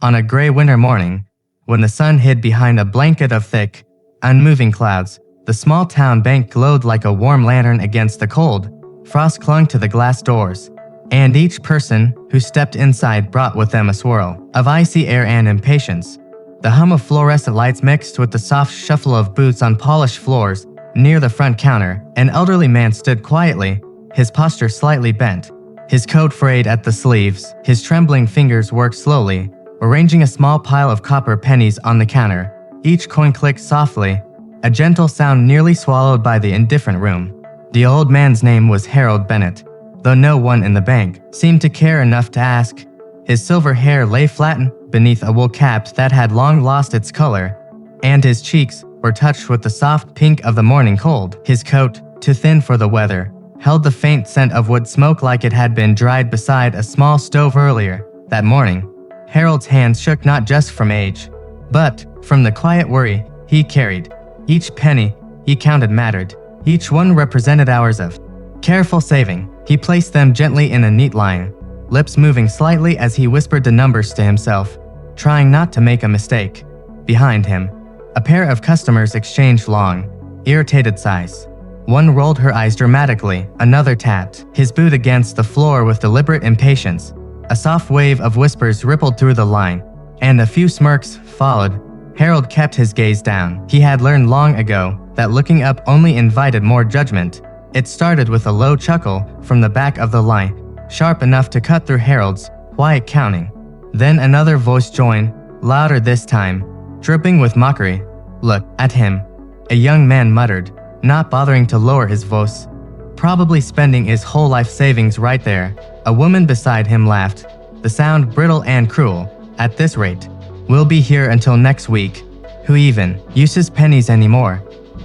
On a gray winter morning, when the sun hid behind a blanket of thick, unmoving clouds, the small town bank glowed like a warm lantern against the cold. Frost clung to the glass doors, and each person who stepped inside brought with them a swirl of icy air and impatience. The hum of fluorescent lights mixed with the soft shuffle of boots on polished floors. Near the front counter, an elderly man stood quietly, his posture slightly bent, his coat frayed at the sleeves. His trembling fingers worked slowly, arranging a small pile of copper pennies on the counter. Each coin clicked softly, a gentle sound nearly swallowed by the indifferent room. The old man's name was Harold Bennett, though no one in the bank seemed to care enough to ask. His silver hair lay flattened beneath a wool cap that had long lost its color, and his cheeks were touched with the soft pink of the morning cold. His coat, too thin for the weather, held the faint scent of wood smoke like it had been dried beside a small stove earlier that morning. Harold's hands shook not just from age, but from the quiet worry he carried. Each penny he counted mattered. Each one represented hours of careful saving. He placed them gently in a neat line, lips moving slightly as he whispered the numbers to himself, trying not to make a mistake. Behind him, a pair of customers exchanged long, irritated sighs. One rolled her eyes dramatically, another tapped his boot against the floor with deliberate impatience. A soft wave of whispers rippled through the line, and a few smirks followed. Harold kept his gaze down. He had learned long ago that looking up only invited more judgment. It started with a low chuckle from the back of the line, sharp enough to cut through Harold's quiet counting. Then another voice joined, louder this time, dripping with mockery. "Look at him," a young man muttered, not bothering to lower his voice. "Probably spending his whole life savings right there." A woman beside him laughed, the sound brittle and cruel. "At this rate, we'll be here until next week. Who even uses pennies anymore?"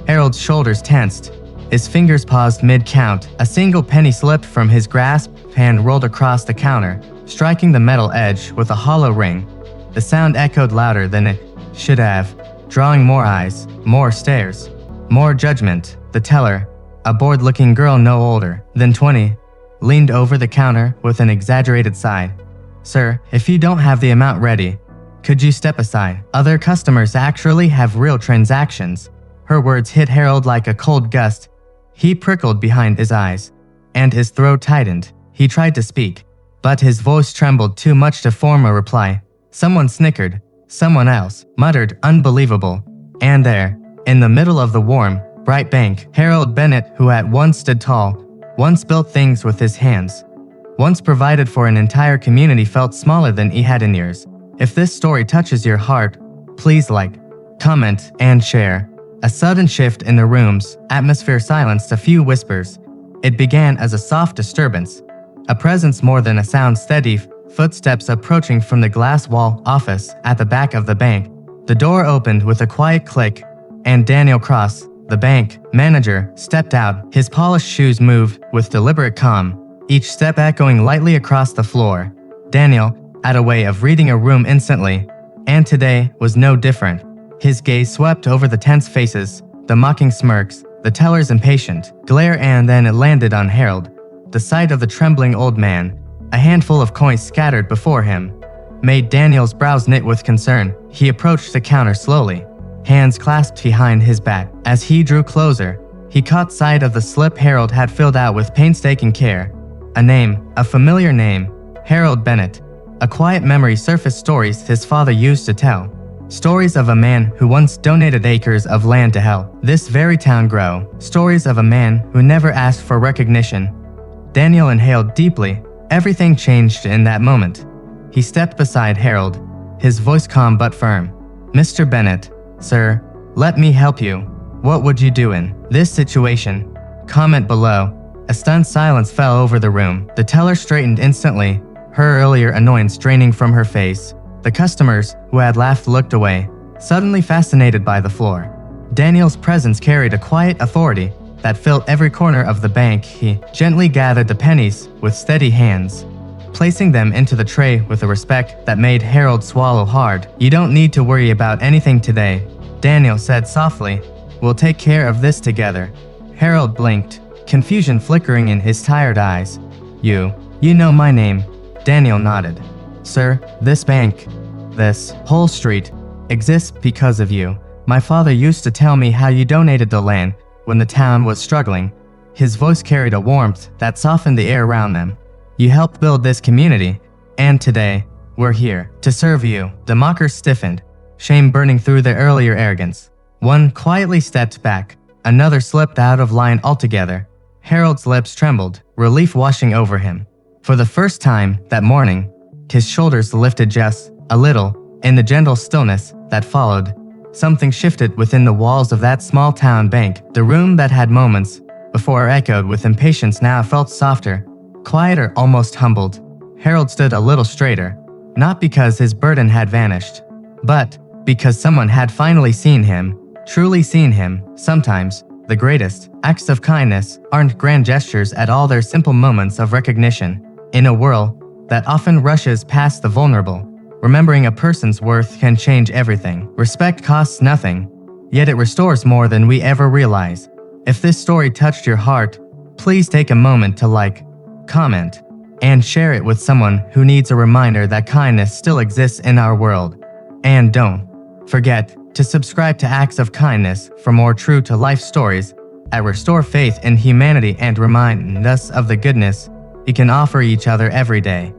Harold's shoulders tensed. His fingers paused mid-count. A single penny slipped from his grasp and rolled across the counter, striking the metal edge with a hollow ring. The sound echoed louder than it should have, drawing more eyes, more stares, more judgment. The teller, a bored-looking girl no older than 20, leaned over the counter with an exaggerated sigh. "Sir, if you don't have the amount ready, could you step aside? Other customers actually have real transactions." Her words hit Harold like a cold gust. He prickled behind his eyes, and his throat tightened. He tried to speak, but his voice trembled too much to form a reply. Someone snickered. Someone else muttered, "Unbelievable." And there, in the middle of the warm, bright bank, Harold Bennett, who had once stood tall, once built things with his hands, once provided for an entire community, felt smaller than he had in years. If this story touches your heart, please like, comment, and share. A sudden shift in the room's atmosphere silenced a few whispers. It began as a soft disturbance, a presence more than a sound. Steady footsteps approaching from the glass wall office at the back of the bank. The door opened with a quiet click, and Daniel Cross, the bank manager, stepped out. His polished shoes moved with deliberate calm, each step echoing lightly across the floor. Daniel had a way of reading a room instantly, and today was no different. His gaze swept over the tense faces, the mocking smirks, the teller's impatient glare, and then it landed on Harold. The sight of the trembling old man, a handful of coins scattered before him, made Daniel's brows knit with concern. He approached the counter slowly, hands clasped behind his back. As he drew closer, he caught sight of the slip Harold had filled out with painstaking care. A name, a familiar name, Harold Bennett. A quiet memory surfaced, stories his father used to tell. Stories of a man who once donated acres of land to help this very town grow. Stories of a man who never asked for recognition. Daniel inhaled deeply. Everything changed in that moment. He stepped beside Harold, his voice calm but firm. "Mr. Bennett, sir, let me help you. What would you do in this situation? Comment below." A stunned silence fell over the room. The teller straightened instantly, her earlier annoyance draining from her face. The customers, who had laughed, looked away, suddenly fascinated by the floor. Daniel's presence carried a quiet authority that filled every corner of the bank. He gently gathered the pennies with steady hands, placing them into the tray with a respect that made Harold swallow hard. "You don't need to worry about anything today," Daniel said softly. "We'll take care of this together." Harold blinked, confusion flickering in his tired eyes. You know my name." Daniel nodded. "Sir, this bank This whole street exists because of you. My father used to tell me how you donated the land when the town was struggling. His voice carried a warmth that softened the air around them. You helped build this community, and today, we're here to serve you. The mockers stiffened, shame burning through their earlier arrogance. One quietly stepped back, another slipped out of line altogether. Harold's lips trembled, relief washing over him. For the first time that morning, his shoulders lifted just a little. In the gentle stillness that followed, something shifted within the walls of that small town bank. The room that had moments before echoed with impatience now felt softer, quieter, almost humbled. Harold stood a little straighter, not because his burden had vanished, but because someone had finally seen him, truly seen him. Sometimes, the greatest acts of kindness aren't grand gestures at all, they're simple moments of recognition. In a world that often rushes past the vulnerable, remembering a person's worth can change everything. Respect costs nothing, yet it restores more than we ever realize. If this story touched your heart, please take a moment to like, comment, and share it with someone who needs a reminder that kindness still exists in our world. And don't forget to subscribe to Acts of Kindness for more true-to-life stories that restore faith in humanity and remind us of the goodness we can offer each other every day.